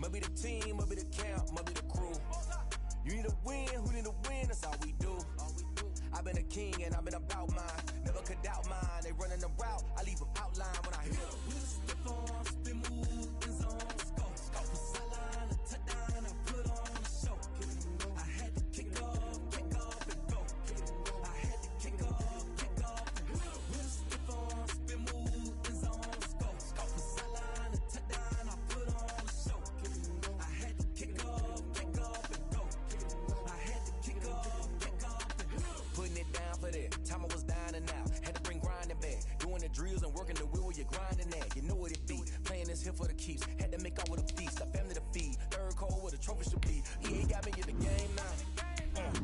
Might be the team, might be the camp, might be the crew. You need a win, who need a win, that's all we do. I've been a king and I've been about mine. Never could doubt mine. They running the route, I leave them outline when I hear them. We just step on, spin move, in zone, scope. From sideline to touchdown, I put on a show. I had to kick off and go. I had to kick off and go. We just step on, spin move, in zone, scope. From sideline to touchdown, I put on a show. I had to kick off and go. I had to kick off and go. Putting it down for that. Time I was down and out. Had to bring grinding back. Doing the drills and working the wheel where you're grinding at. You know what it be. Playing this here for the keeps. Had to make all with a feast. A family to feed. Third cold where the trophy should be. He ain't got me in the game now.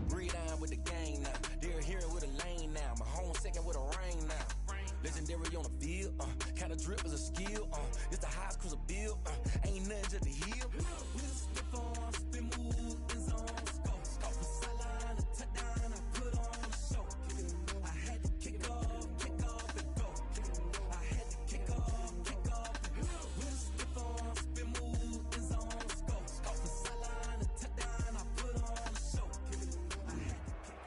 Breathe down with the gang now. They're here with a lane now. My home second with a rain now. Legendary on the field. Kind of drip is a skill. It's the highest cruiser bill. Ain't nothing to the hill. We just step on, spin move, in zone, scope. From sideline to touchdown, I put on a show. I had to kick off and go. I had to kick off and go. We just step on, spin move, in zone, scope. From sideline to touchdown, I put on a show. I had to kick.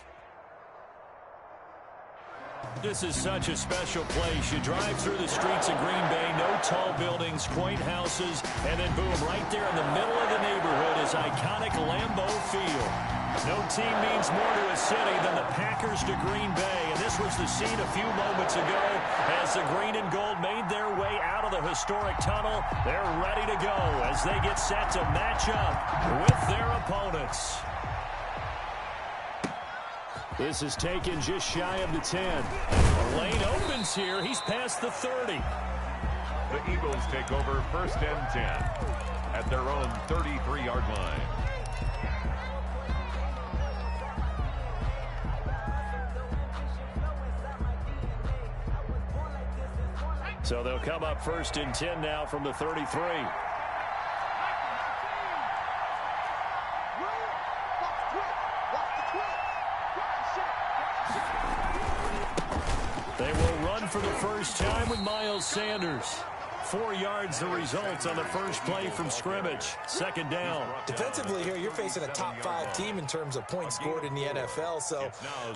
This is such a special place. You drive through the streets of Green Bay, no tall buildings, quaint houses, and then boom, right there in the middle of the neighborhood is iconic Lambeau Field. No team means more to a city than the Packers to Green Bay, and this was the scene a few moments ago as the green and gold made their way out of the historic tunnel. They're ready to go as they get set to match up with their opponents. This is taken just shy of the 10. The lane opens here. He's past the 30. The Eagles take over 1st and 10 at their own 33-yard line. So they'll come up 1st and 10 now from the 33. They will run for the first time with Miles Sanders. 4 yards the result on the first play from scrimmage. 2nd down. Defensively here, you're facing a top 5 team in terms of points scored in the NFL. So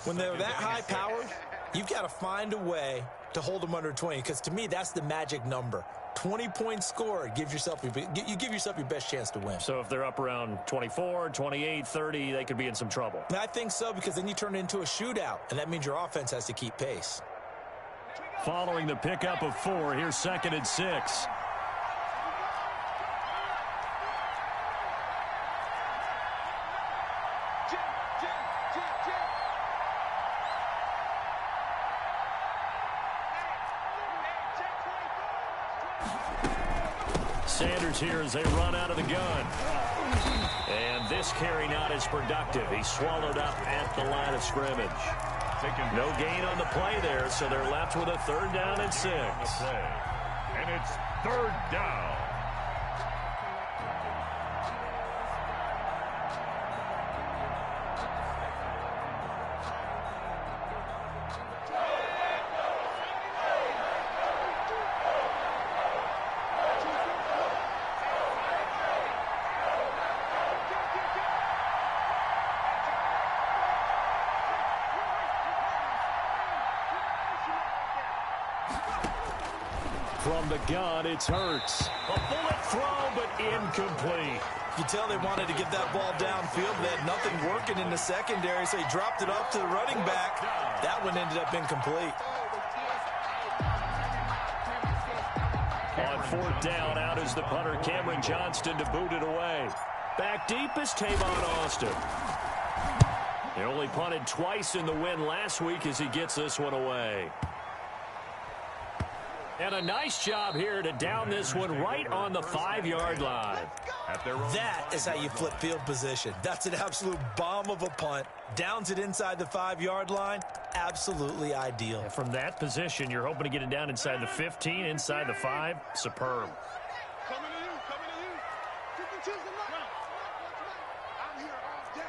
when they're that high powered, you've got to find a way to hold them under 20. Because to me, that's the magic number. 20 points scored, you give yourself your best chance to win. So if they're up around 24, 28, 30, they could be in some trouble. And I think so, because then you turn it into a shootout, and that means your offense has to keep pace. Following the pickup of 4, here's 2nd and 6. Sanders here as they run out of the gun. And this carry not as productive. He's swallowed up at the line of scrimmage. No gain on the play there, so they're left with a 3rd down and 6. And it's 3rd down. From the gun, it's Hurts. A bullet throw, but incomplete. You tell they wanted to get that ball downfield. They had nothing working in the secondary, so he dropped it off to the running back. That one ended up incomplete. On 4th down, out is the punter, Cameron Johnston, to boot it away. Back deep is Tavon Austin. He only punted twice in the win last week as he gets this one away. And a nice job here to down this one right on the 5-yard line. That is how you flip field position. That's an absolute bomb of a punt. Downs it inside the 5-yard line. Absolutely ideal. And from that position, you're hoping to get it down inside the 15, inside the 5. Superb. Coming to you. You can choose the line. I'm here all day.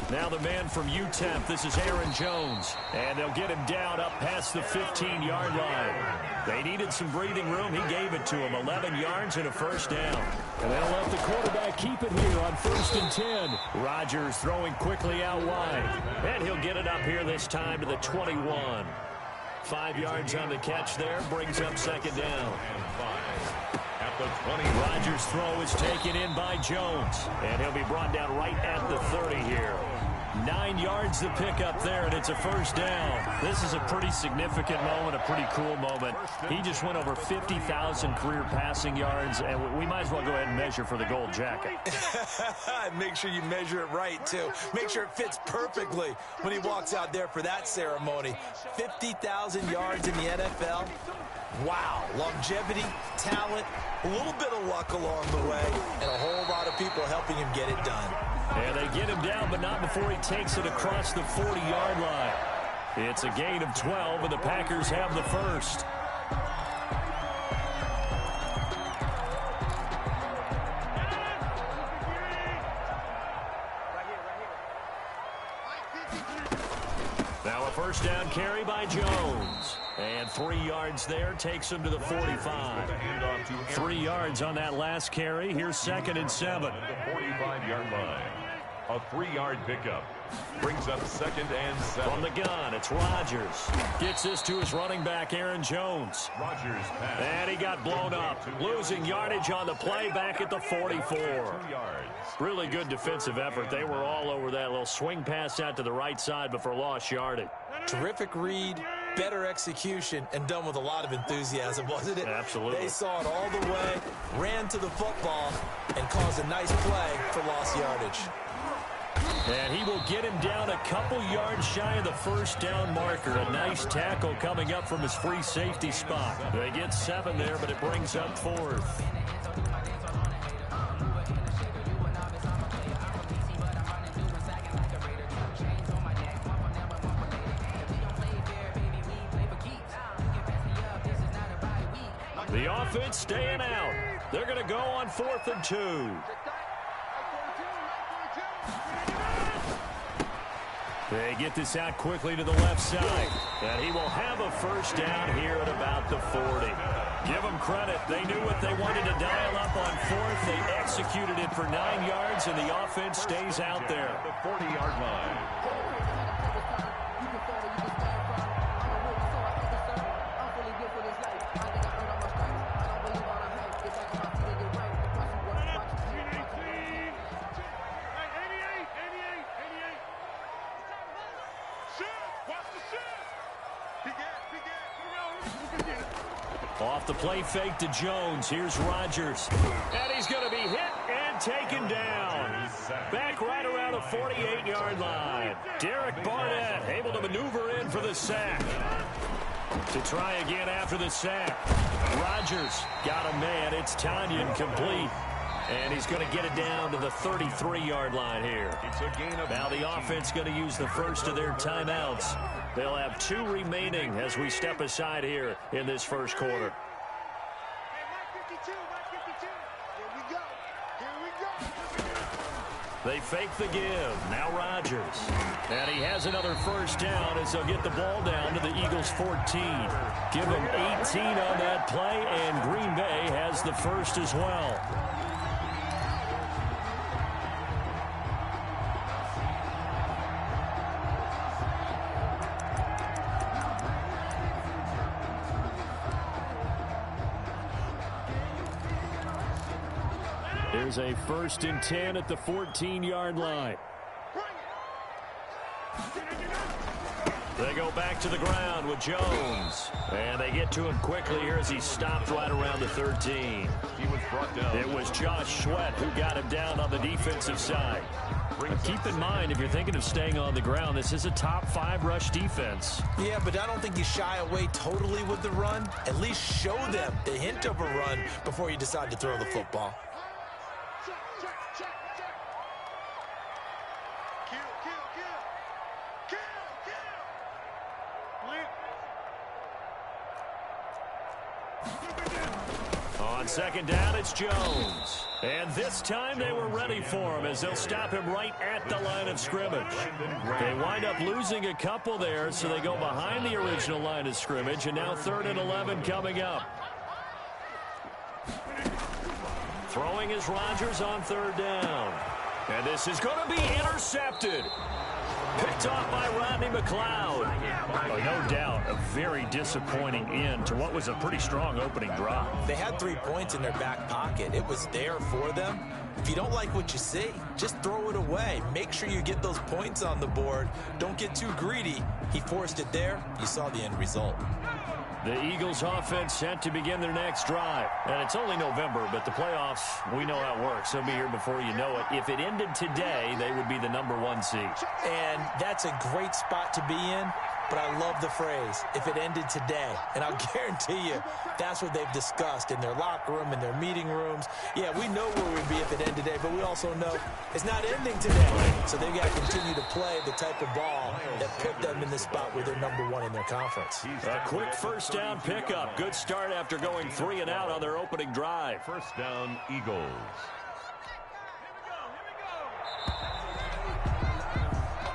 Now the man from UTEP, this is Aaron Jones. And they'll get him down up past the 15-yard line. They needed some breathing room. He gave it to him. 11 yards and a first down. And they'll let the quarterback keep it here on 1st and 10. Rodgers throwing quickly out wide. And he'll get it up here this time to the 21. 5 yards on the catch there. Brings up 2nd down. At the 20. Rodgers' throw is taken in by Jones. And he'll be brought down right at the 30 here. 9 yards to pick up there, and it's a first down. This is a pretty significant moment, a pretty cool moment. He just went over 50,000 career passing yards, and we might as well go ahead and measure for the gold jacket. Make sure you measure it right, too. Make sure it fits perfectly when he walks out there for that ceremony. 50,000 yards in the NFL. Wow, longevity, talent, a little bit of luck along the way, and a whole lot of people helping him get it done. And they get him down, but not before he takes it across the 40-yard line. It's a gain of 12, and the Packers have the first. Now a first down carry by Jones. And 3 yards there takes him to the 45. 3 yards on that last carry. Here's 2nd and 7. The 45-yard line. A 3-yard pickup. Brings up 2nd and 7. From the gun, it's Rodgers. Gets this to his running back, Aaron Jones. Rodgers pass. And he got blown up. Losing yardage on the play back at the 44. 2 yards. Really good defensive effort. They were all over that little swing pass out to the right side before lost yardage. Terrific read, better execution, and done with a lot of enthusiasm, wasn't it? Absolutely. They saw it all the way, ran to the football, and caused a nice play for lost yardage. And he will get him down a couple yards shy of the first down marker. A nice tackle coming up from his free safety spot. They get 7 there, but it brings up 4th. The offense staying out. They're going to go on 4th and 2. They get this out quickly to the left side. And he will have a first down here at about the 40. Give them credit. They knew what they wanted to dial up on 4th. They executed it for 9 yards, and the offense stays out there. The 40-yard line. Off the play fake to Jones. Here's Rodgers. And he's going to be hit and taken down. Back right around the 48-yard line. Derek Barnett able to maneuver in for the sack. To try again after the sack. Rodgers got a man. It's Tanyan complete. And he's going to get it down to the 33-yard line here. Now the offense going to use the first of their timeouts. They'll have 2 remaining as we step aside here in this first quarter. They fake the give. Now Rodgers. And he has another first down as they'll get the ball down to the Eagles' 14. Give them 18 on that play, and Green Bay has the first as well. There's a 1st and 10 at the 14-yard line. They go back to the ground with Jones. And they get to him quickly here as he stopped right around the 13. He was brought down. It was Josh Sweat who got him down on the defensive side. But keep in mind, if you're thinking of staying on the ground, this is a top 5 rush defense. Yeah, but I don't think you shy away totally with the run. At least show them the hint of a run before you decide to throw the football. On 2nd down, it's Jones. And this time they were ready for him as they'll stop him right at the line of scrimmage. They wind up losing a couple there, so they go behind the original line of scrimmage, and now 3rd and 11 coming up. Throwing is Rodgers on 3rd down. And this is going to be intercepted. Picked off by Rodney McLeod. Oh, no doubt a very disappointing end to what was a pretty strong opening drive. They had 3 points in their back pocket. It was there for them. If you don't like what you see, just throw it away. Make sure you get those points on the board. Don't get too greedy. He forced it there. You saw the end result. The Eagles offense set to begin their next drive. And it's only November, but the playoffs, we know how it works. They'll be here before you know it. If it ended today, they would be the #1 seed. And that's a great spot to be in. But I love the phrase, if it ended today. And I'll guarantee you, that's what they've discussed in their locker room, in their meeting rooms. Yeah, we know where we'd be if it ended today, but we also know it's not ending today. So they've got to continue to play the type of ball that put them in the spot where they're #1 in their conference. A quick 1st down pickup. Good start after going 3 and out on their opening drive. 1st down, Eagles.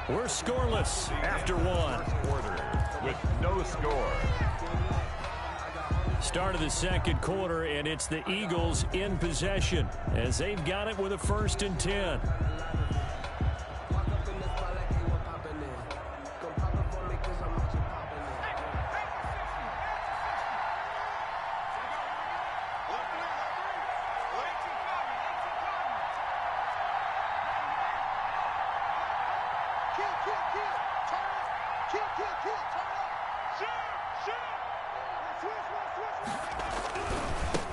We're scoreless after 1. Quarter with no score. Start of the 2nd quarter, and it's the Eagles in possession as they've got it with a 1st and 10.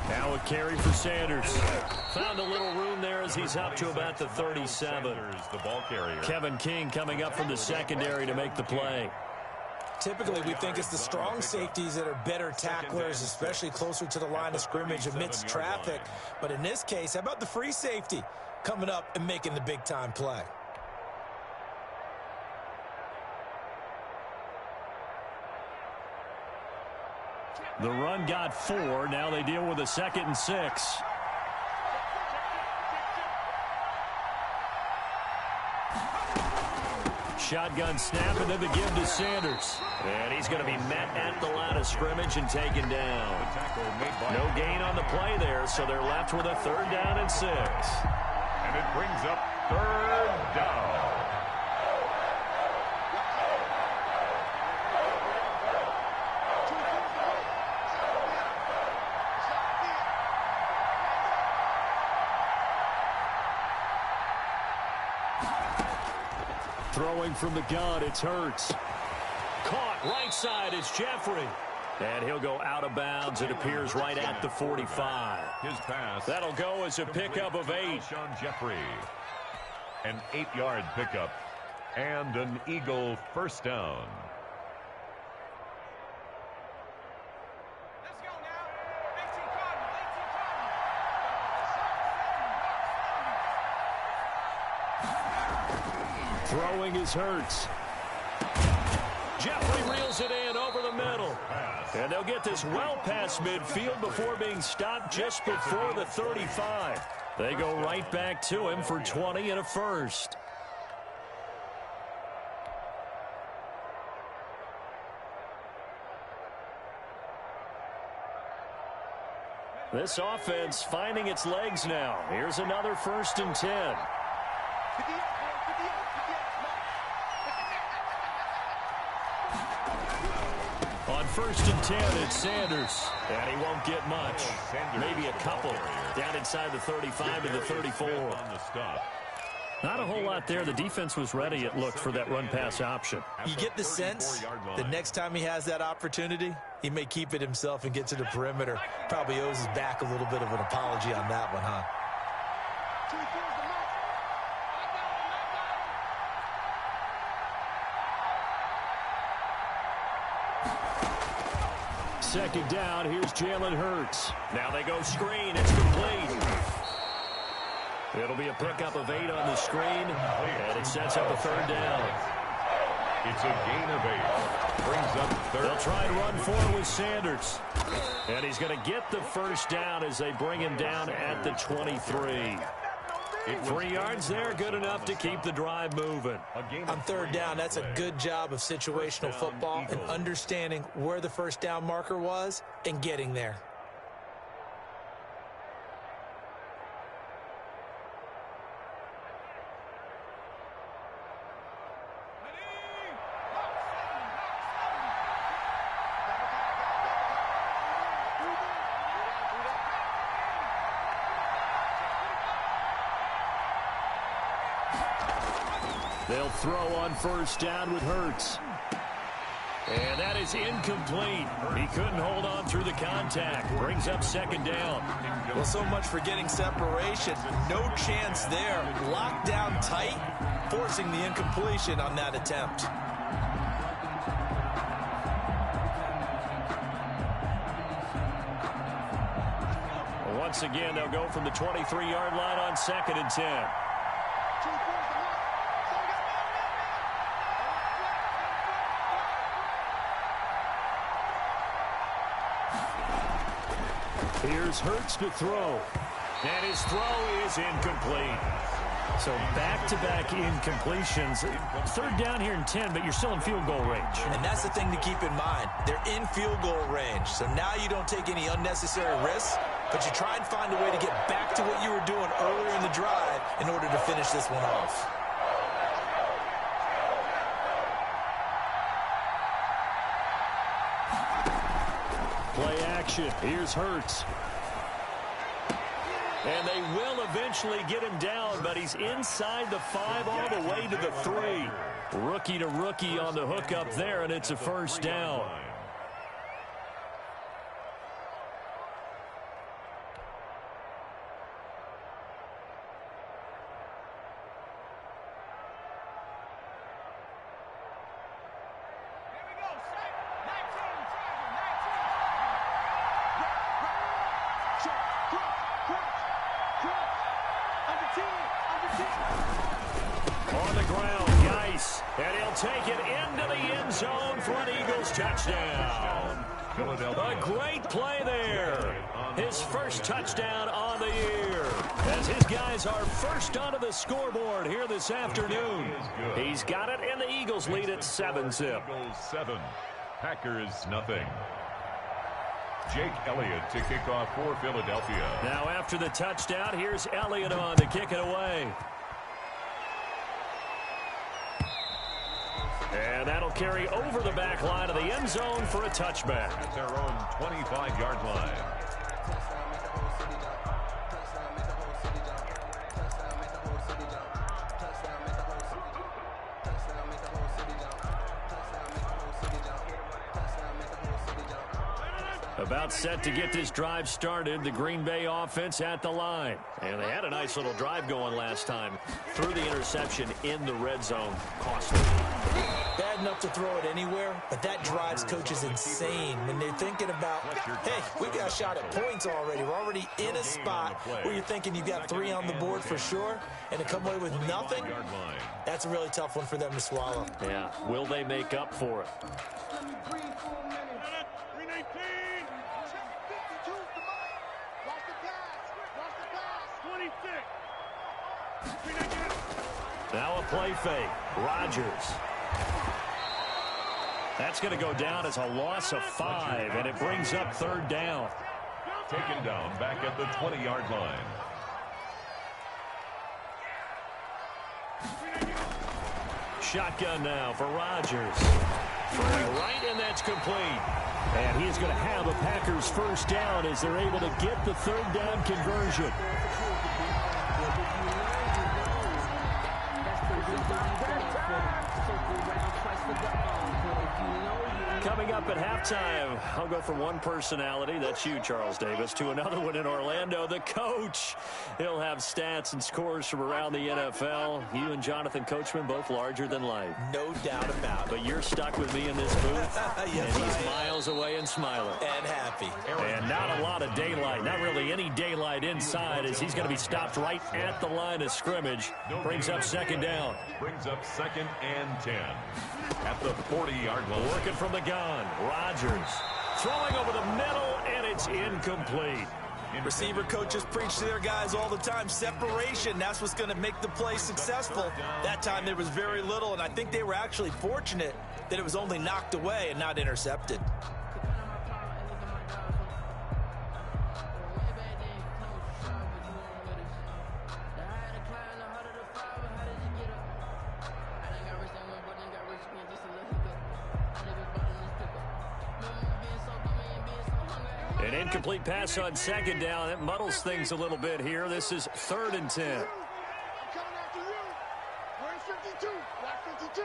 Now a carry for Sanders. Found a little room there as he's up to about the 37. The ball carrier. Kevin King coming up from the secondary to make the play. Typically, we think it's the strong safeties that are better tacklers, especially closer to the line of scrimmage amidst traffic. But in this case, how about the free safety coming up and making the big-time play? The run got 4. Now they deal with a 2nd and 6. Shotgun snap and then the give to Sanders. And he's going to be met at the line of scrimmage and taken down. No gain on the play there, so they're left with a 3rd down and 6. And it brings up 3rd down. Throwing from the gun, it's Hurts. Caught right side, it's Jeffrey. And he'll go out of bounds. It appears right at the 45. His pass. That'll go as a pickup of 8. Sean Jeffrey. An 8-yard pickup and an Eagle 1st down. Let's go now. 18 Cardinals. Throwing is Hurts. Jeffrey reels it in over the middle. And they'll get this well past midfield before being stopped just before the 35. They go right back to him for 20 and a 1st. This offense finding its legs now. Here's another 1st and 10. On 1st and 10, it's Sanders. And he won't get much. Maybe a couple. Down inside the 35 to the 34. Not a whole lot there. The defense was ready, it looked, for that run-pass option. You get the sense the next time he has that opportunity, he may keep it himself and get to the perimeter. Probably owes his back a little bit of an apology on that one, huh? Second down, here's Jalen Hurts. Now they go screen, it's complete. It'll be a pickup of 8 on the screen, and it sets up a 3rd down. It's a gain of 8. Brings up third. They'll try and run forward with Sanders. And he's going to get the first down as they bring him down at the 23. 3 yards there, good enough to keep the drive moving. On third down, that's a good job of situational football and understanding where the first down marker was and getting there. They'll throw on first down with Hurts. And that is incomplete. He couldn't hold on through the contact. Brings up second down. Well, so much for getting separation. No chance there. Locked down tight, forcing the incompletion on that attempt. Once again, they'll go from the 23-yard line on 2nd and 10. Here's Hurts to throw. And his throw is incomplete. So back-to-back incompletions. Third down here in 10, but you're still in field goal range. And that's the thing to keep in mind. They're in field goal range. So now you don't take any unnecessary risks, but you try and find a way to get back to what you were doing earlier in the drive in order to finish this one off. Play action. Here's Hurts. And they will eventually get him down, but he's inside the 5 all the way to the 3. Rookie to rookie on the hook up there, and it's a first down. On the ground, Geis, and he'll take it into the end zone for an Eagles touchdown. A great play there. His first touchdown on the year. As his guys are first onto the scoreboard here this afternoon. He's got it, and the Eagles lead at 7-zip. 7, Packers nothing. Jake Elliott to kick off for Philadelphia. Now after the touchdown, here's Elliott on to kick it away. And that'll carry over the back line of the end zone for a touchback. At their own 25-yard line. About set to get this drive started, the Green Bay offense at the line. And they had a nice little drive going last time. Threw the interception in the red zone. Costly. Bad enough to throw it anywhere, but that drives coaches insane when they're thinking about, hey, we got a shot at points already. We're already in a spot where you're thinking you've got 3 on the board for sure, and to come away with nothing, that's a really tough one for them to swallow. Yeah, will they make up for it? Now a play fake. Rodgers. That's going to go down as a loss of 5, and it brings up third down. Taken down back at the 20-yard line. Shotgun now for Rodgers. Right, and that's complete. And he is going to have a Packers first down as they're able to get the third down conversion. Coming up at halftime, I'll go from one personality, that's you, Charles Davis, to another one in Orlando, the coach. He'll have stats and scores from around the NFL. You and Jonathan Coachman, both larger than life. No doubt about it. But you're stuck with me in this booth, Yes, and he's miles miles away and smiling. And happy. And not a lot of daylight. Not really any daylight inside as he's going to be stopped right at the line of scrimmage. Brings up second down. Brings up 2nd and 10. At the 40-yard line. Working from the gun. Rodgers throwing over the middle, and it's incomplete. Receiver coaches preach to their guys all the time. Separation, that's what's going to make the play successful. That time there was very little, and I think they were actually fortunate that it was only knocked away and not intercepted. An incomplete pass on second down. It muddles things a little bit here. This is 3rd and 10. I'm coming after you. Where's 52? Black 52.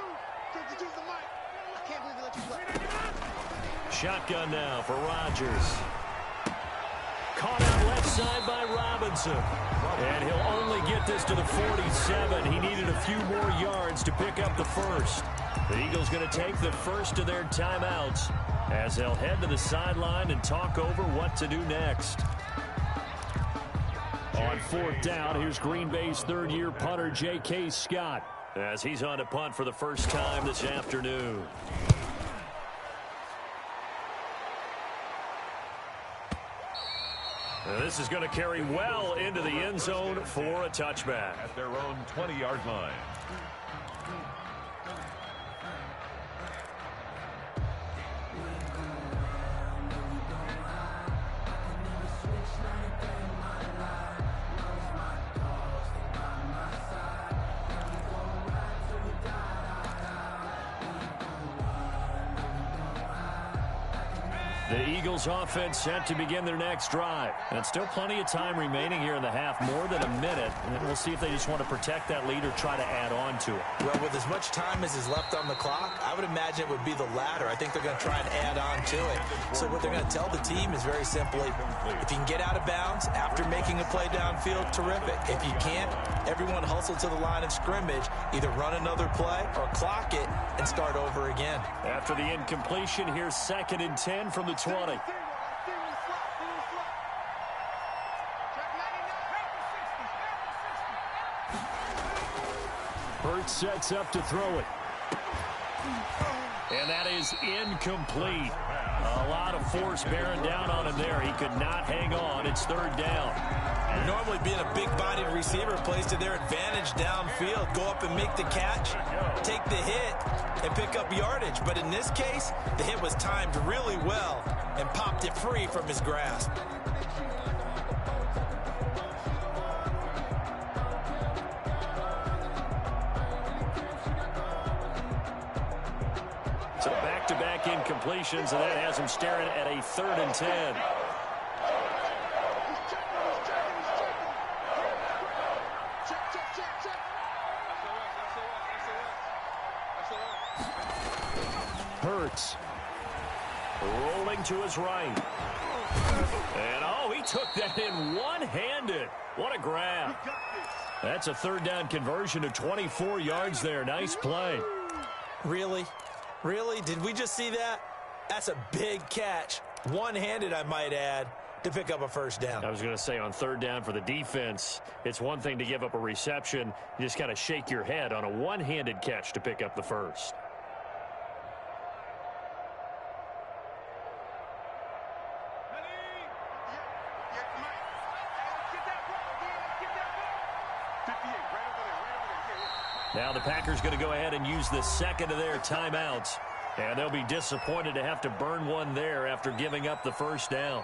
52's the mic. I can't believe they let you play. Shotgun now for Rodgers. Caught out left side by Robinson. And he'll only get this to the 47. He needed a few more yards to pick up the first. The Eagles going to take the first of their timeouts as they'll head to the sideline and talk over what to do next. On 4th down, here's Green Bay's third-year punter, J.K. Scott, as he's on to punt for the first time this afternoon. This is going to carry well into the end zone for a touchback. At their own 20-yard line. The Eagles offense set to begin their next drive. And still plenty of time remaining here in the half, more than a minute. And we'll see if they just want to protect that lead or try to add on to it. Well, with as much time as is left on the clock, I would imagine it would be the latter. I think they're going to try and add on to it. So what they're going to tell the team is very simply, if you can get out of bounds after making a play downfield, terrific. If you can't, everyone hustle to the line of scrimmage, either run another play or clock it and start over again. After the incompletion, here's 2nd and 10 from the 20. Hurts sets up to throw it. And that is incomplete. A lot of force bearing down on him there. He could not hang on. It's 3rd down. Normally being a big-bodied receiver plays to their advantage downfield. Go up and make the catch, take the hit, and pick up yardage. But in this case, the hit was timed really well and popped it free from his grasp. So back-to-back incompletions, and that has him staring at a 3rd and 10. Hurts rolling to his right. And, oh, he took that in one-handed. What a grab. That's a 3rd down conversion of 24 yards there. Nice play. Really? Really? Did we just see that? That's a big catch. One-handed, I might add, to pick up a 1st down. I was going to say on 3rd down for the defense, it's one thing to give up a reception. You just got to shake your head on a one-handed catch to pick up the first. Now the Packers going to go ahead and use the 2nd of their timeouts. And they'll be disappointed to have to burn one there after giving up the 1st down.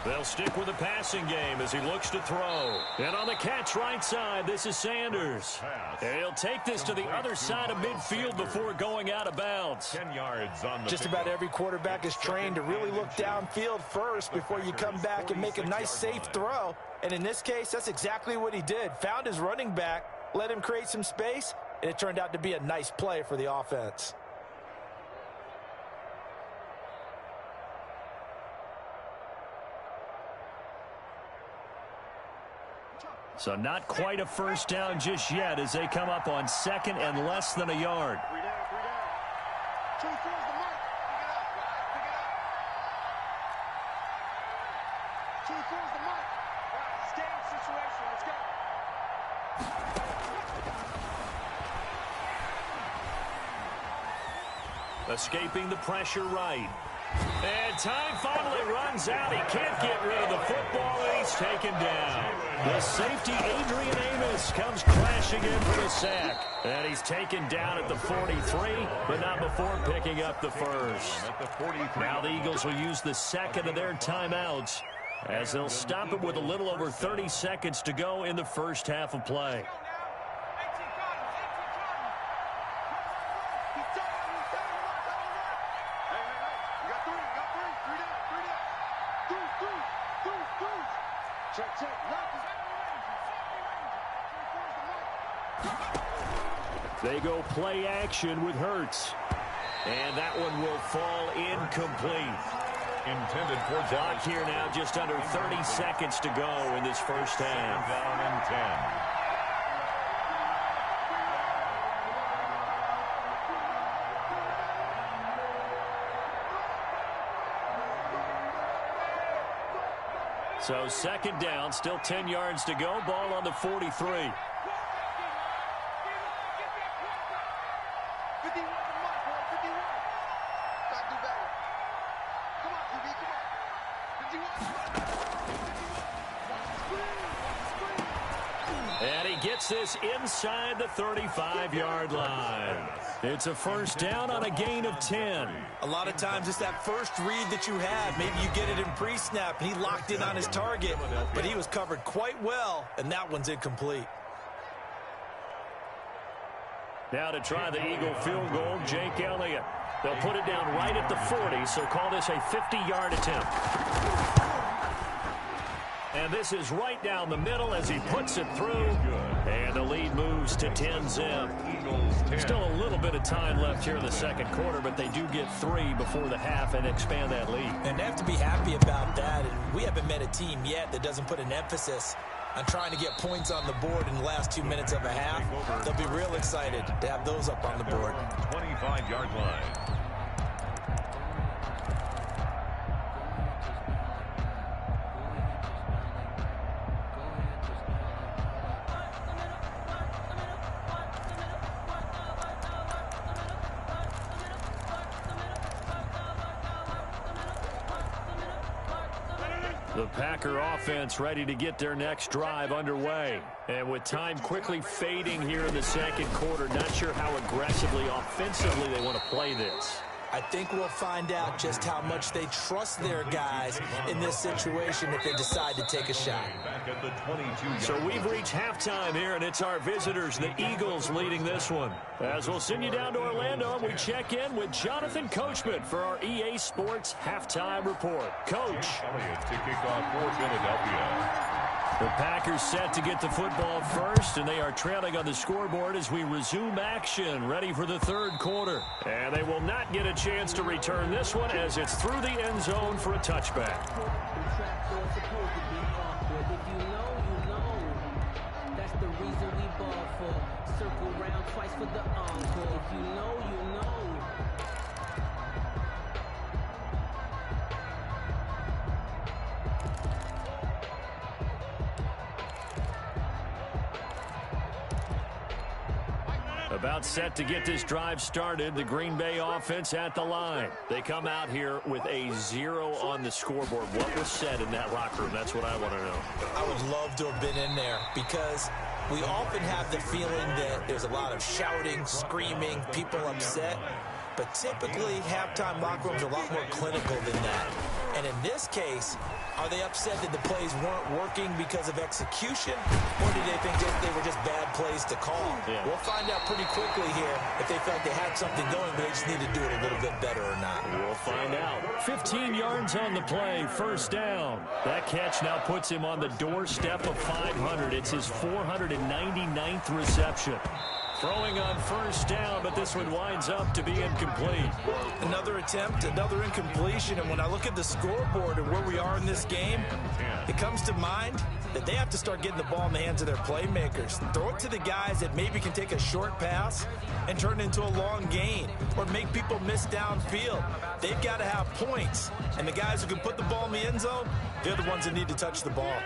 They'll stick with the passing game as he looks to throw. And on the catch right side, this is Sanders. And he'll take this to the other side of midfield before going out of bounds. 10 yards on the Just about every quarterback is trained to really look downfield first before you come back and make a nice, safe throw. And in this case, that's exactly what he did. Found his running back, let him create some space, and it turned out to be a nice play for the offense. So not quite a first down just yet as they come up on second and less than a yard. Escaping the pressure right. And time finally runs out. He can't get rid of the football, and he's taken down. The safety, Adrian Amos, comes crashing in for the sack. And he's taken down at the 43, but not before picking up the first. Now the Eagles will use the second of their timeouts as they'll stop it with a little over 30 seconds to go in the first half of play. They go play action with Hurts. And that one will fall incomplete. Intended for Clock here now, just under 30 seconds to go in this first half. Down and 10. So second down, still 10 yards to go. Ball on the 43. And he gets this inside the 35-yard line. It's a first down on a gain of 10. A lot of times it's that first read that you have. Maybe you get it in pre-snap, and he locked in on his target, but he was covered quite well, and that one's incomplete. Now to try the Eagle field goal, Jake Elliott. They'll put it down right at the 40, so call this a 50-yard attempt. And this is right down the middle as he puts it through. And the lead moves to 10-zip. Still a little bit of time left here in the second quarter, but they do get 3 before the half and expand that lead. And they have to be happy about that. And we haven't met a team yet that doesn't put an emphasis on trying to get points on the board in the last 2 minutes of a half. They'll be real excited to have those up on the board. 25-yard line. The Packer offense ready to get their next drive underway. And with time quickly fading here in the second quarter, not sure how aggressively, offensively they want to play this. I think we'll find out just how much they trust their guys in this situation if they decide to take a shot. So we've reached halftime here, and it's our visitors, the Eagles, leading this one. As we'll send you down to Orlando, we check in with Jonathan Coachman for our EA Sports Halftime Report. Coach. To kick off for Philadelphia. The Packers set to get the football first, and they are trailing on the scoreboard as we resume action, ready for the third quarter. And they will not get a chance to return this one as it's through the end zone for a touchback. That's the reason we ball for. Circle round twice for the encore. If you know, you know. About set to get this drive started, the Green Bay offense at the line. They come out here with a 0 on the scoreboard. What was said in that locker room? That's what I want to know. I would love to have been in there because we often have the feeling that there's a lot of shouting, screaming, people upset. But typically, halftime locker rooms are a lot more clinical than that. And in this case, are they upset that the plays weren't working because of execution, or did they think they were just bad plays to call? Yeah. We'll find out pretty quickly here if they felt they had something going, but they just need to do it a little bit better or not. We'll find out. 15 yards on the play, first down. That catch now puts him on the doorstep of 500. It's his 499th reception. Throwing on first down, but this one winds up to be incomplete. Another attempt, another incompletion, and when I look at the scoreboard and where we are in this game, it comes to mind that they have to start getting the ball in the hands of their playmakers. Throw it to the guys that maybe can take a short pass and turn it into a long gain or make people miss downfield. They've got to have points, and the guys who can put the ball in the end zone, they're the ones that need to touch the ball.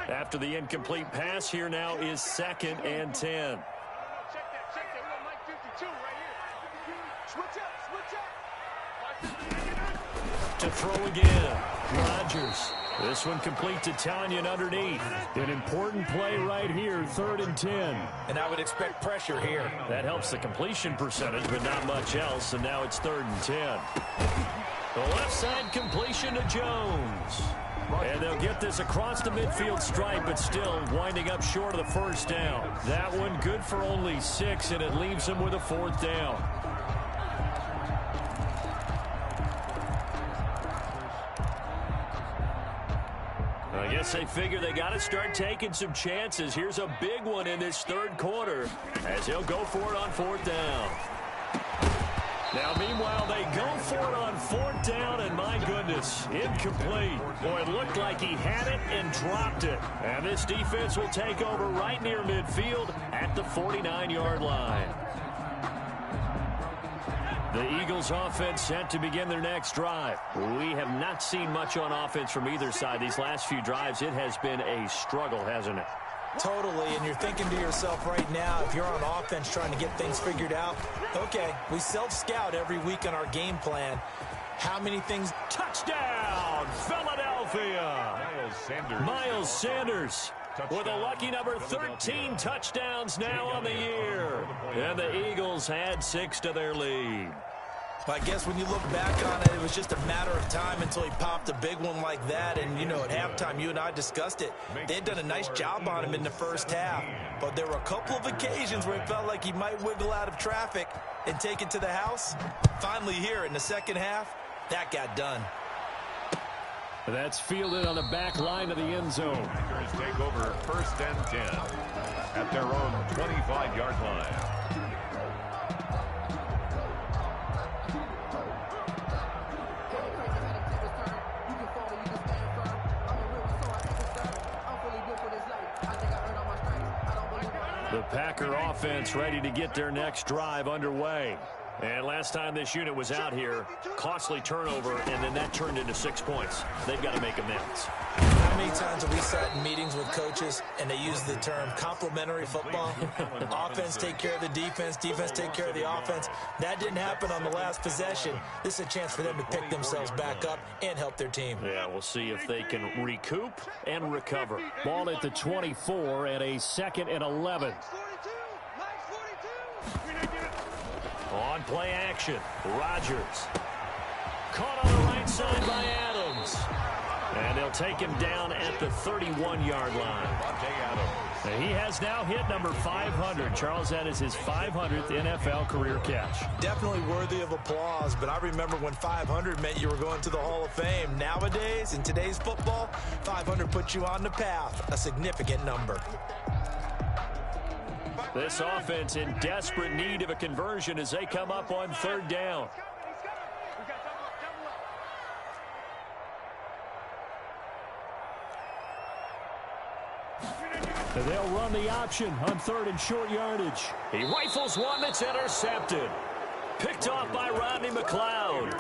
After the incomplete pass, here now is 2nd and 10. To throw again, Rodgers. This one complete to Tanyan underneath. An important play right here, 3rd and 10. And I would expect pressure here. That helps the completion percentage, but not much else, and now it's 3rd and 10. The left side completion to Jones. And they'll get this across the midfield stripe, but still winding up short of the first down. That one good for only 6, and it leaves them with a 4th down. I guess they figure they got to start taking some chances. Here's a big one in this 3rd quarter as they'll go for it on 4th down. Now, meanwhile, they go for it on 4th down, and my goodness, incomplete. Boy, it looked like he had it and dropped it. And this defense will take over right near midfield at the 49-yard line. The Eagles offense set to begin their next drive. We have not seen much on offense from either side. These last few drives, it has been a struggle, hasn't it? Totally, and you're thinking to yourself right now, if you're on offense trying to get things figured out, okay, we self-scout every week on our game plan. How many things? Touchdown, Philadelphia! Miles Sanders with a lucky number 13 touchdowns now on the year. And the Eagles add 6 to their lead. I guess when you look back on it, it was just a matter of time until he popped a big one like that. And, you know, at halftime, you and I discussed it. They had done a nice job on him in the first half. But there were a couple of occasions where it felt like he might wiggle out of traffic and take it to the house. Finally here in the second half, that got done. That's fielded on the back line of the end zone. Packers take over 1st and 10 at their own 25-yard line. The Packer offense ready to get their next drive underway. And last time this unit was out here, costly turnover, and then that turned into 6 points. They've got to make amends. How many times have we sat in meetings with coaches and they use the term complementary football? Offense take care of the defense, defense take care of the offense. That didn't happen on the last possession. This is a chance for them to pick themselves back up and help their team. Yeah, we'll see if they can recoup and recover. Ball at the 24 and a 2nd and 11. On play action, Rodgers. Caught on the right side by Adams. And they'll take him down at the 31-yard line. And he has now hit number 500. Charles, that is his 500th NFL career catch. Definitely worthy of applause, but I remember when 500 meant you were going to the Hall of Fame. Nowadays, in today's football, 500 puts you on the path, a significant number. This offense in desperate need of a conversion as they come up on 3rd down. They'll run the option on 3rd and short yardage. He rifles one that's intercepted. Picked off by Rodney McLeod.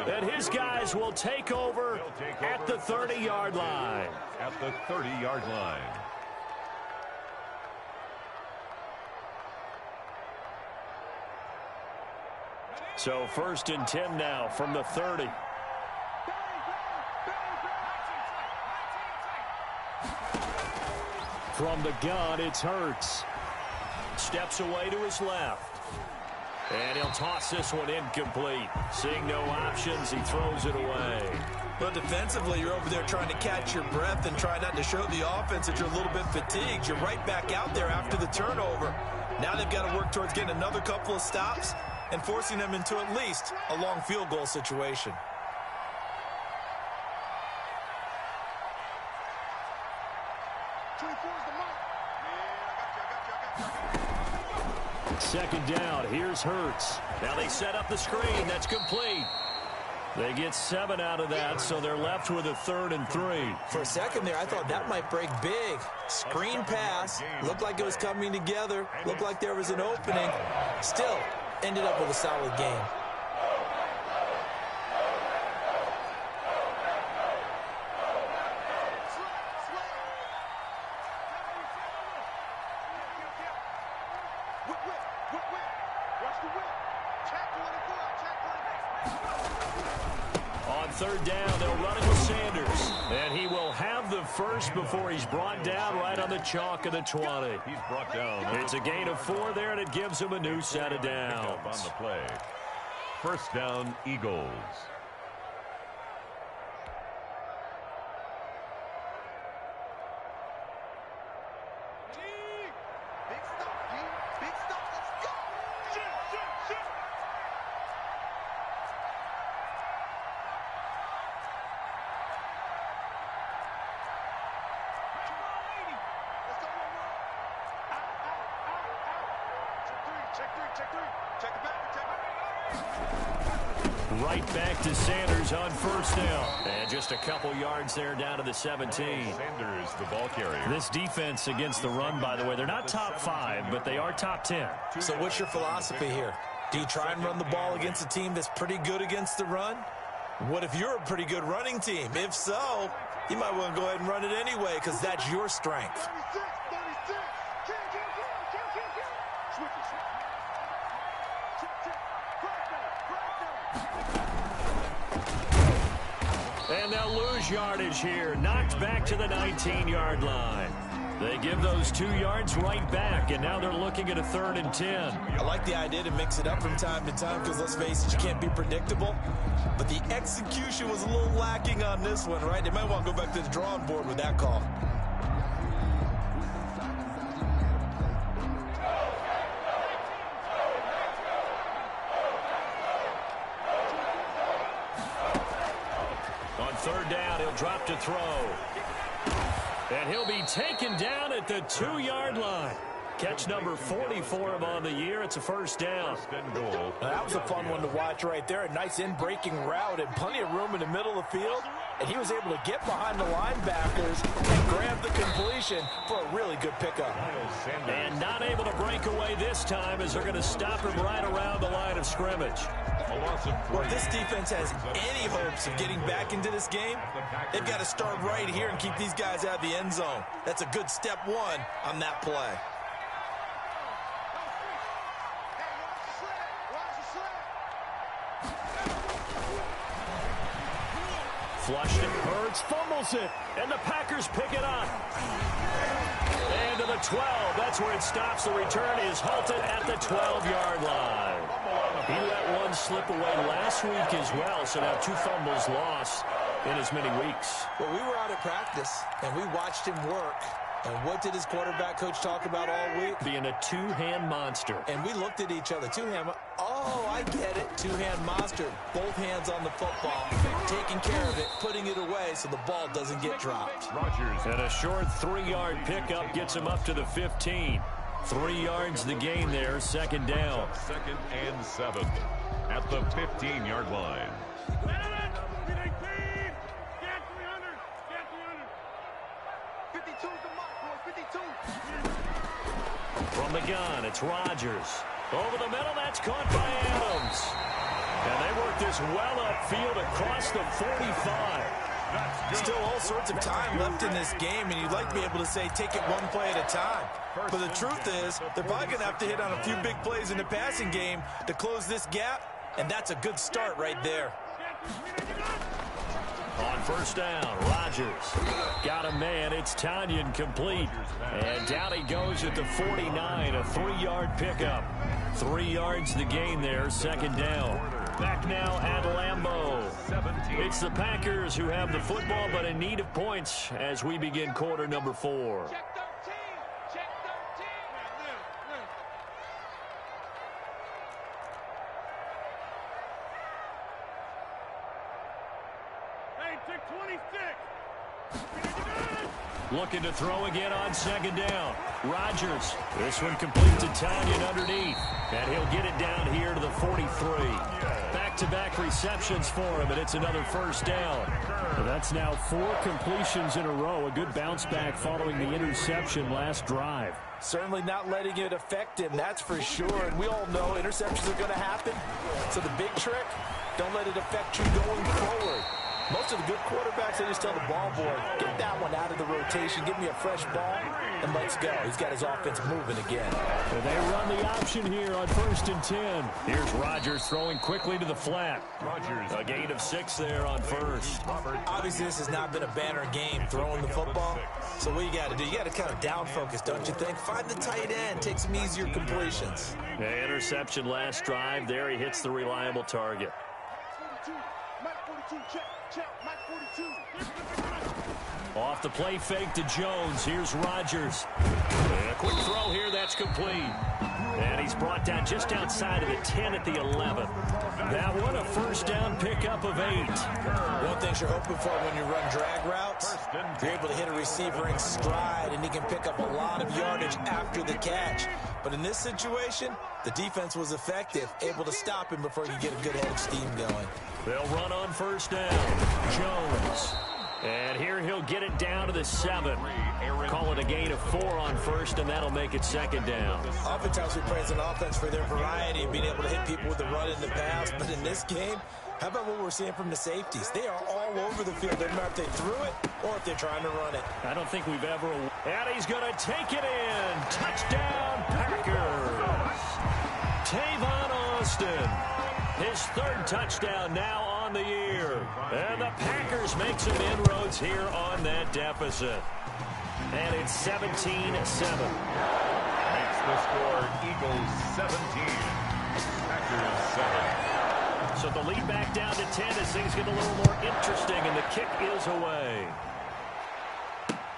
And his guys will take over at the 30-yard line. At the 30-yard line. So 1st and 10 now from the 30. From the gun, it's Hurts. Steps away to his left. And he'll toss this one incomplete. Seeing no options, he throws it away. Well, defensively, you're over there trying to catch your breath and try not to show the offense that you're a little bit fatigued. You're right back out there after the turnover. Now they've got to work towards getting another couple of stops and forcing them into at least a long field goal situation. Second down. Here's Hurts. Now they set up the screen. That's complete. They get 7 out of that, so they're left with a 3rd and 3. For a second there, I thought that might break big. Screen pass. Looked like it was coming together. Looked like there was an opening. Still ended up with a solid game. On 3rd down, they'll run it with Sanders. And he will have the first before he's brought down right on the chalk of the 20. He's brought down. It's a gain of 4 there, and it gives him a new set of downs. On the play. 1st down, Eagles. Right back to Sanders on 1st down. And just a couple yards there down to the 17. Sanders, the ball carrier. This defense against the run, by the way, they're not top 5, but they are top 10. So what's your philosophy here? Do you try and run the ball against a team that's pretty good against the run? What if you're a pretty good running team? If so, you might want to go ahead and run it anyway because that's your strength. And they'll lose yardage here. Knocked back to the 19-yard line. They give those 2 yards right back, and now they're looking at a 3rd and 10. I like the idea to mix it up from time to time because, let's face it, you can't be predictable. But the execution was a little lacking on this one, right? They might want to go back to the drawing board with that call. On 3rd down, he'll drop to throw. And he'll be taken down at the 2-yard line. Catch number 44 of on the year. It's a 1st down. Now, that was a fun one to watch right there. A nice in-breaking route and plenty of room in the middle of the field. And he was able to get behind the linebackers and grab the completion for a really good pickup. And not able to break away this time as they're going to stop him right around the line of scrimmage. Well, if this defense has any hopes of getting back into this game, they've got to start right here and keep these guys out of the end zone. That's a good step 1 on that play. Flushed it, Hurts fumbles it, and the Packers pick it up. And to the 12, that's where it stops. The return is halted at the 12-yard line. He let one slip away last week as well, so now 2 fumbles lost in as many weeks. Well, we were out at practice, and we watched him work. And what did his quarterback coach talk about all week? Being a 2-hand monster. And we looked at each other. 2-hand. Oh, I get it. 2-hand monster. Both hands on the football. Taking care of it. Putting it away so the ball doesn't get dropped. Rodgers. And a short 3-yard pickup gets him up to the 15. 3 yards the gain there. 2nd down. 2nd and 7 at the 15-yard line. From the gun, it's Rodgers. Over the middle, that's caught by Adams. And they work this well upfield across the 45. Still all sorts of time left in this game, and you'd like to be able to say take it one play at a time. But the truth is, they're probably going to have to hit on a few big plays in the passing game to close this gap, and that's a good start right there. On 1st down, Rodgers got a man. It's Tanyan complete. And down he goes at the 49, a 3-yard pickup. 3 yards the gain there, 2nd down. Back now at Lambeau. It's the Packers who have the football, but in need of points as we begin quarter number 4. Check 13. Check 13. Hey, check 26. Looking to throw again on second down. Rodgers. This one complete to Tanyan underneath. And he'll get it down here to the 43. Back-to-back receptions for him, and it's another first down. Well, that's now 4 completions in a row. A good bounce back following the interception last drive. Certainly not letting it affect him, that's for sure. And we all know interceptions are going to happen. So the big trick, don't let it affect you going forward. Most of the good quarterbacks, they just tell the ball boy, get that one out of the rotation, give me a fresh ball, and let's go. He's got his offense moving again. And they run the option here on 1st and 10. Here's Rodgers throwing quickly to the flat. Rodgers. A gain of 6 there on first. Obviously, this has not been a banner game throwing the football. So what you got to do, you got to kind of down focus, don't you think? Find the tight end, take some easier completions. The interception last drive. There he hits the reliable target. 42. Mike 42. Check. Mike 42. Off the play fake to Jones. Here's Rodgers. And a quick throw here. That's complete. And he's brought down just outside of the 10 at the 11. That one a first down pickup of 8. One thing you're hoping for when you run drag routes, you're able to hit a receiver in stride, and he can pick up a lot of yardage after the catch. But in this situation, the defense was effective, able to stop him before you get a good head of steam going. They'll run on first down. Jones. And here he'll get it down to the 7. Call it a gain of 4 on first, and that'll make it second down. Oftentimes we praise an offense for their variety and being able to hit people with the run in the pass. But in this game, how about what we're seeing from the safeties? They are all over the field. Doesn't matter if they threw it or if they're trying to run it. I don't think we've ever... And he's going to take it in. Touchdown, Packers. Tavon Austin. His 3rd touchdown now on the year. And the Packers make some inroads here on that deficit. And it's 17-7. Makes the score Eagles 17. Packers 7. So the lead back down to 10 as things get a little more interesting, and the kick is away.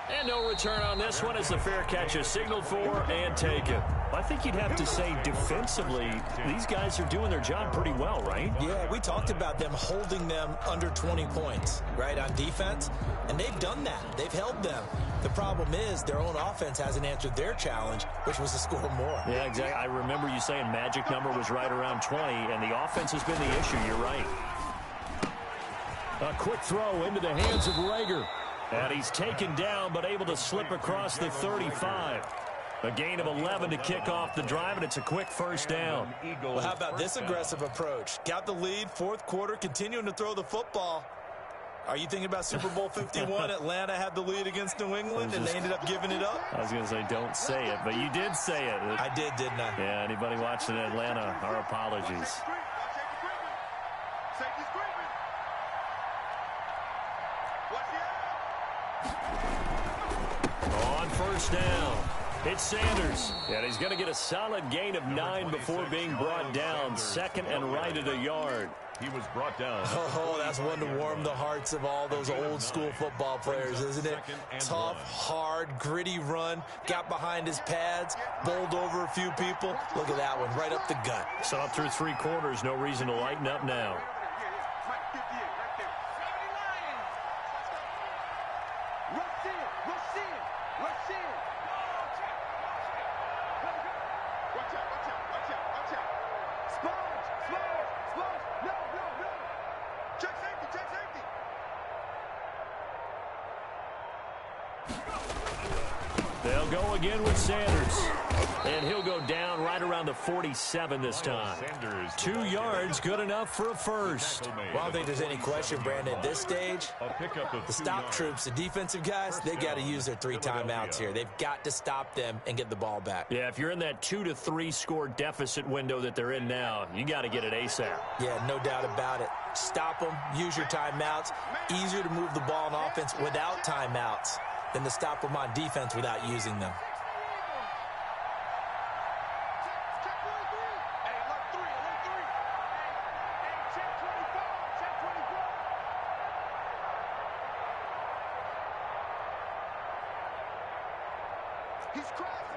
And no return on this one as the fair catch is signaled for and taken. I think you'd have to say defensively, these guys are doing their job pretty well, right? Yeah, we talked about them holding them under 20 points, right, on defense. And they've done that. They've held them. The problem is their own offense hasn't answered their challenge, which was to score more. Yeah, exactly. I remember you saying magic number was right around 20, and the offense has been the issue. You're right. A quick throw into the hands of Rager. And he's taken down, but able to slip across the 35. A gain of 11 to kick off the drive, and it's a quick first down. Well, how about this aggressive approach? Got the lead, 4th quarter, continuing to throw the football. Are you thinking about Super Bowl 51? Atlanta had the lead against New England, and they ended up giving it up? I was going to say, don't say it, but you did say it. I did, didn't I? Yeah, anybody watching Atlanta, our apologies. On first down, it's Sanders. And he's going to get a solid gain of 9 before being brought down. 2nd and right at a yard. He was brought down. Oh, that's one to warm the hearts of all those old school football players, isn't it? Tough, hard, gritty run. Got behind his pads, bowled over a few people. Look at that one, right up the gut. So up through 3 quarters, no reason to lighten up now. They'll go again with Sanders. And he'll go down right around the 47 this time. 2 yards, good enough for a first. Well, I don't think there's any question, Brandon, at this stage, the stop troops, the defensive guys, they got to use their 3 timeouts here. They've got to stop them and get the ball back. Yeah, if you're in that 2 to 3 score deficit window that they're in now, you got to get it ASAP. Yeah, no doubt about it. Stop them, use your timeouts. Easier to move the ball on offense without timeouts than to stop them on defense without using them. He's crashing.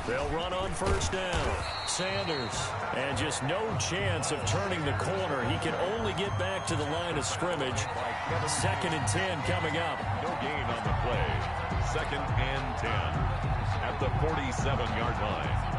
They'll run on first down. Sanders, and just no chance of turning the corner. He can only get back to the line of scrimmage. 2nd and 10 coming up. No gain on the play. 2nd and 10 at the 47-yard line.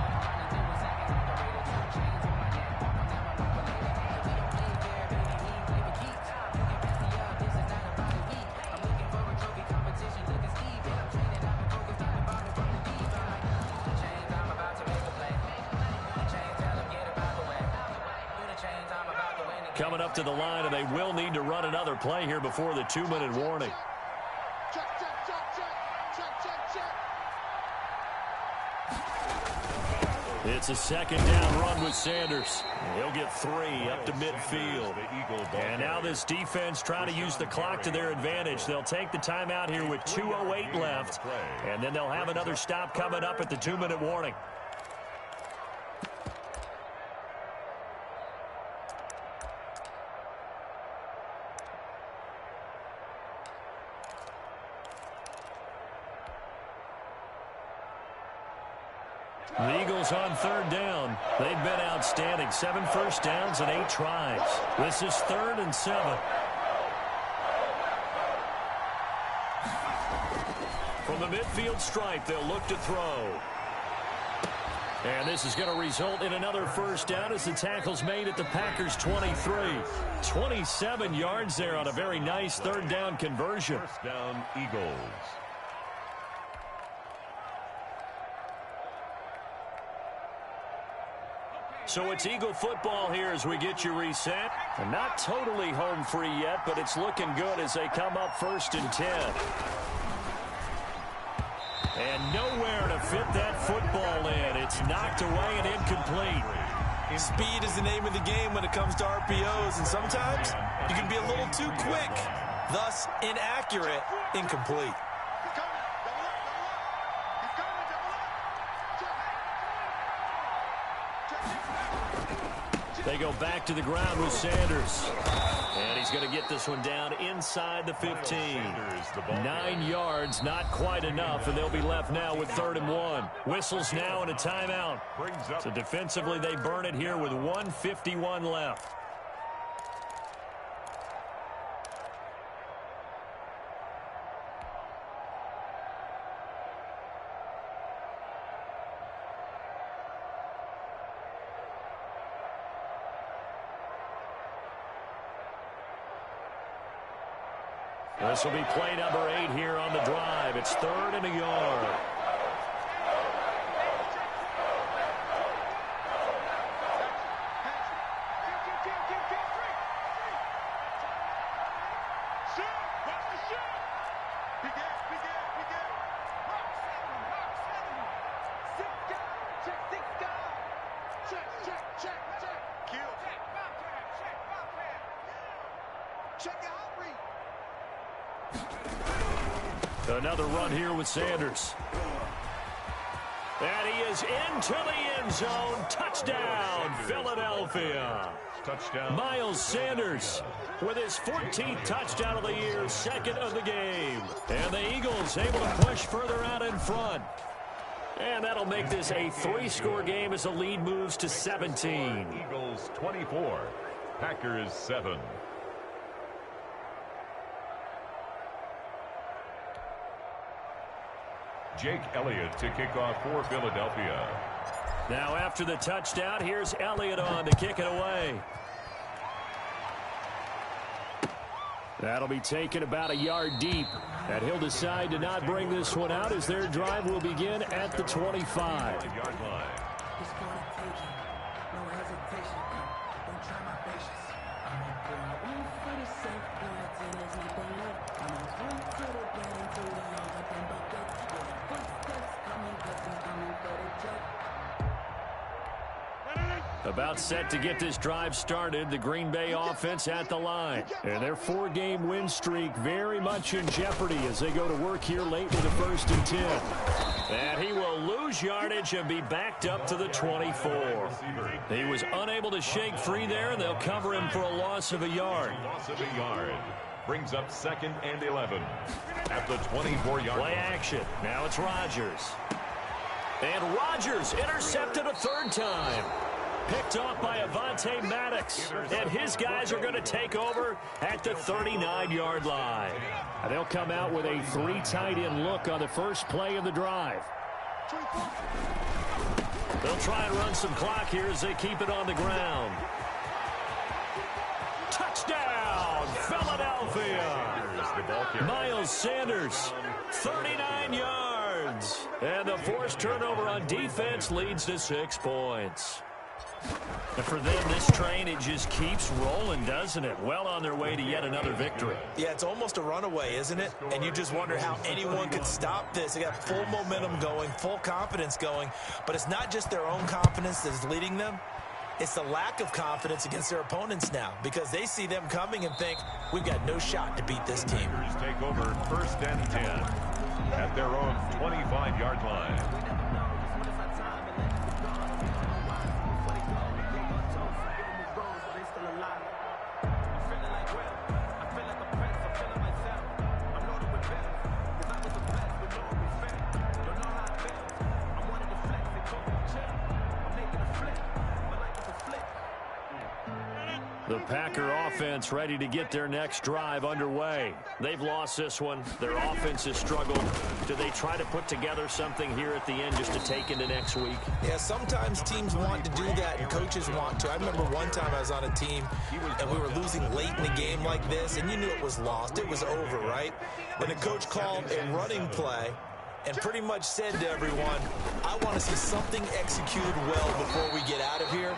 Coming up to the line, and they will need to run another play here before the 2-minute warning. It's a 2nd down run with Sanders. He'll get 3 up to midfield. And now this defense trying to use the clock to their advantage. They'll take the timeout here with 2:08 left, and then they'll have another stop coming up at the 2-minute warning. The Eagles on 3rd down. They've been outstanding. 7 first downs and 8 tries. This is 3rd and 7. From the midfield stripe, they'll look to throw. And this is going to result in another first down as the tackle's made at the Packers' 23. 27 yards there on a very nice 3rd down conversion. First down, Eagles. So it's Eagle football here as we get you reset. And not totally home free yet, but it's looking good as they come up 1st and 10. And nowhere to fit that football in. It's knocked away and incomplete. Speed is the name of the game when it comes to RPOs, and sometimes you can be a little too quick, thus inaccurate, incomplete. They go back to the ground with Sanders. And he's going to get this one down inside the 15. 9 yards, not quite enough, and they'll be left now with 3rd and 1. Whistles now and a timeout. So defensively, they burn it here with 1:51 left. This will be play number 8 here on the drive. It's 3rd and a yard. Another run here with Sanders. And he is into the end zone. Touchdown, Philadelphia. Touchdown. Miles Sanders with his 14th touchdown of the year, 2nd of the game. And the Eagles able to push further out in front. And that'll make this a 3-score game as the lead moves to 17. Eagles 24, Packers 7. Jake Elliott to kick off for Philadelphia. Now after the touchdown, here's Elliott on to kick it away. That'll be taken about a yard deep. And he'll decide to not bring this one out as their drive will begin at the 25. Yard line. About set to get this drive started, the Green Bay offense at the line. And their 4-game win streak very much in jeopardy as they go to work here late in the 1st and 10. And he will lose yardage and be backed up to the 24. He was unable to shake free there, and they'll cover him for a loss of a yard. Loss of a yard. Brings up 2nd and 11 at the 24-yard line. Play action. Now it's Rodgers. And Rodgers intercepted a third time. Picked off by Avonte Maddox. And his guys are going to take over at the 39-yard line. And they'll come out with a 3 tight end look on the first play of the drive. They'll try and run some clock here as they keep it on the ground. Touchdown, Philadelphia. Miles Sanders, 39 yards. And the forced turnover on defense leads to 6 points. And for them, this train, it just keeps rolling, doesn't it? Well on their way to yet another victory. Yeah, it's almost a runaway, isn't it? And you just wonder how anyone could stop this. They got full momentum going, full confidence going. But it's not just their own confidence that is leading them. It's the lack of confidence against their opponents now, because they see them coming and think, we've got no shot to beat this team. Take over 1st and 10 at their own 25-yard line. The Packer offense ready to get their next drive underway. They've lost this one. Their offense has struggled. Do they try to put together something here at the end just to take into next week? Yeah, sometimes teams want to do that and coaches want to. I remember one time I was on a team and we were losing late in a game like this, and you knew it was lost. It was over, right? And the coach called a running play and pretty much said to everyone, I want to see something executed well before we get out of here.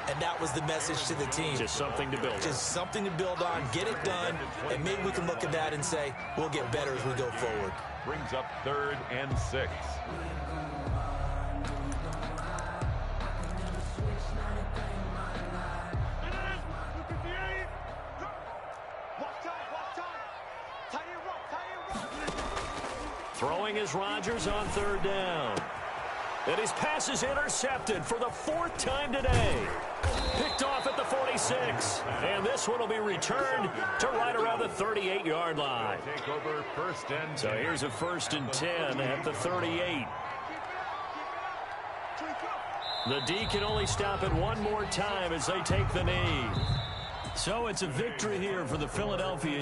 And that was the message to the team. Just something to build on. Just something to build on, get it done, and maybe we can look at that and say, we'll get better as we go forward. Brings up 3rd and 6. Throwing is Rodgers on 3rd down. And his pass is intercepted for the 4th time today. Picked off at the 46. And this one will be returned to right around the 38-yard line. Take over 1st and 10. So here's a 1st and 10 at the 38. The D can only stop it one more time as they take the knee. So it's a victory here for the Philadelphia